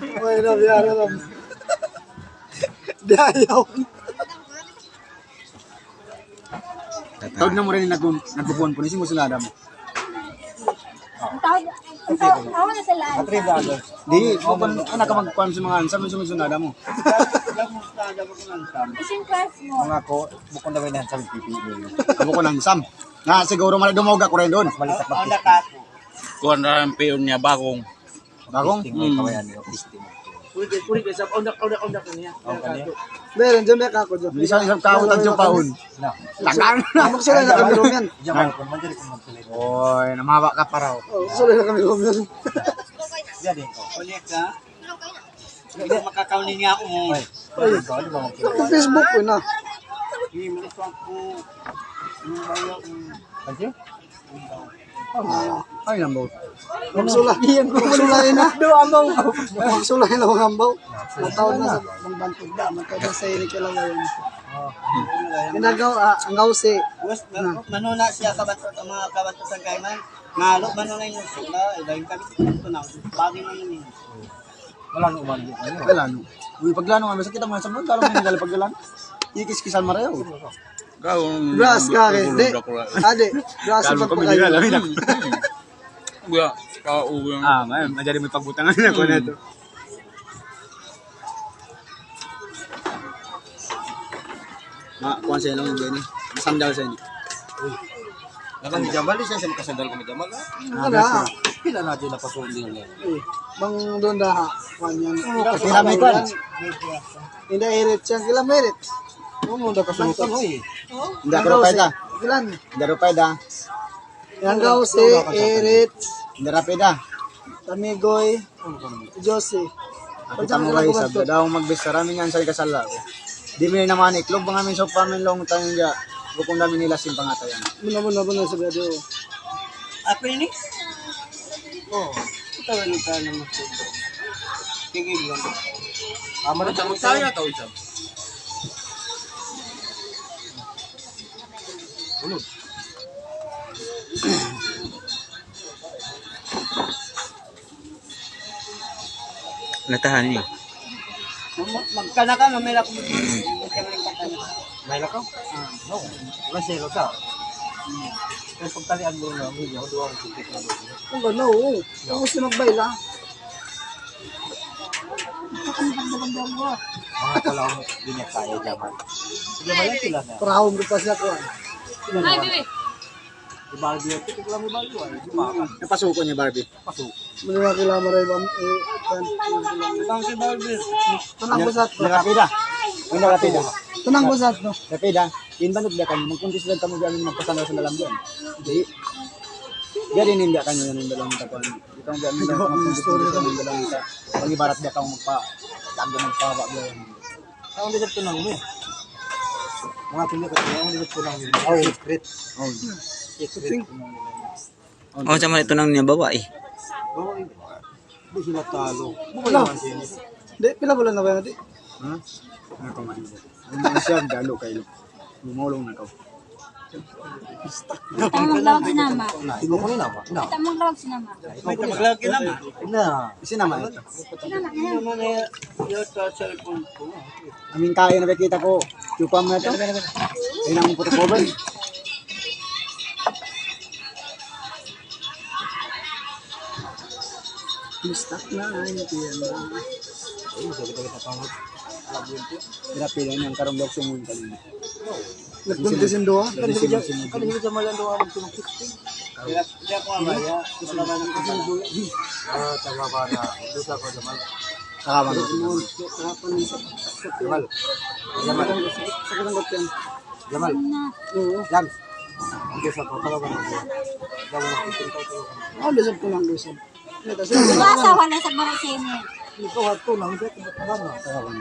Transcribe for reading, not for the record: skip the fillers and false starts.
May nabiyara lang. Dayaw. Tawag na mo rin nagpupuan po. Nisi mo sila mo. Ang tawag na sila. Di, anak ka magpuan sa mga ansam. Nisi mo sunada mo. Isang class mo. Mga ko, bukod na may nansam PPE. Amo ko ng ansam. Na siguro dumog ako rin doon. Malitak na Kuhan na ang peon niya bagong. Bagong? testing mo kawayan yung testing. Meron dyan, may kako dyan. Isang kautag yung paun. Na. Tagaan na. Amok sila na kami room yan. Jamal ko, manjari ko magsulit. Oy, namawa ka pa raw. Oh, sila na kami room yan. Jadi ko. Hindi makakaunin nga ako mo. Ay, ikaw, di ba mo Sa Facebook ko na. Thank you. Ay, lambaw. Magsulayan ko. Magsulayan na. Magsulayan na mga ambaw. Matawad na sa bantog da. Magkada sa irik ka lang ngayon. Ginagawa, ang gawsi. Manuna siya kabatot ang mga kabatot sa kaiman. Nalo manuna yung sila. Dahil kami ito na. Bagay mo yun. Wala nang umali. Paglano. Uy, paglano nga. Basta kita mga samon. Kala mo nila paglano. Ikis-kisan marayaw. Brass ka rin. Di. Ade. Brass sa pagpakayo. Kuya, kauwi yung... Ngayon. Nandiyan may pagbutangan na ko na ito. Kuhan siya lang yung gani. Sandal siya ni. Nakang ni Jamal, siya sa makasandal ko ni Jamal. Wala. Pila na dyan napasulit niya. Bang doon da. Kanyan. Kaya may kwan. Hindi irit siya. Kila merit. Oo, nakasulitan mo eh. Hindi ako rapay da. Kilan. Hindi rapay da. Yang gawsi. Irit. Hindi rapay da. Tamigoy. Josie. Kita mo guys, sabi daw magbisa. Rami nga sa kasala ko. Di mo naman iklog. Mga min sa pamin long tayo nga. Bukong dami nila simpangatayan. Muna sa video. Apa ini? Oh, kita wala ka na magsuto. Tigil lang. Ama na Jamal Saya tau jam. Ulod. Natahan niyo. Magkana ka, mamaya ko. May lakaw? No. Wala siya ka. Kaya pagtalian mo na, hindi ako duwang titik na doon. Kung gano'n, oo. Kung gusto magbayla. Mga pala ako binyak tayo, Jamal. Jamal yan sila na. Parahon ko pa siya ko. Ay, bebe. Di Barbie yan, titik lang ni Barbie ay. Di ba? Napasuko niya Barbie. Pasok. Muna kilama rin ba? Bang si Barbie. Tunang busat. Hindi rapay da. Hindi rapay da. Tunang busat, no? Rapay da. Yun ba nagdakan? Magkundis lang kamo gano'n magpasana sa dalam doon. Hindi. Gari ninda kanyo yan yung dalawang tapan. Ito ang gano'n lang kamo kundis sa yung dalawang ita. Pag ibarat da kamo lagyan magpawa doon. Ang ligat ko lang mo. Mga pilit ko, ang ligat ko lang yun. Oh, secret. Oh. Secret. Oh, sama ito nang niya babae. Oo, hindi sila talo. Bukay naman siya. Di, pila bulan na ba natin? Ha? Ano ka man? Ano siya dalo kayo. Lumulong na ka. Kita mo maglawag si Nama. Ibo ko nila ba? Na. Kita mo maglawag si Nama. Maglaki naman. Na. Isinama ito. Naman na yung cellphone ko. Aming kaya na kita ko. Chupam na ito. Ayun ang puto-cover. Mistak na, hindi yan na. Ay, sabi ko kita pangod. Grabe lang yung karambok sumunod kanina. Nagpuntisin doon. Kanina siya malang doon ang tulong 16. Hindi ako amaya. Wala ba nang kasal? Taga ba na? Doon ako Jamal. Sakaman. Jamal. Jamal. Sa kalangot yan. Jamal. Oo. Jam. Hindi sa pagkalaban mo. Jamal ang pinto. Oh, lusog ko lang, lusog. Ito, Di ba asawa na sa Marasene? Ito, ito lang. Ito, ito lang. Sakaman.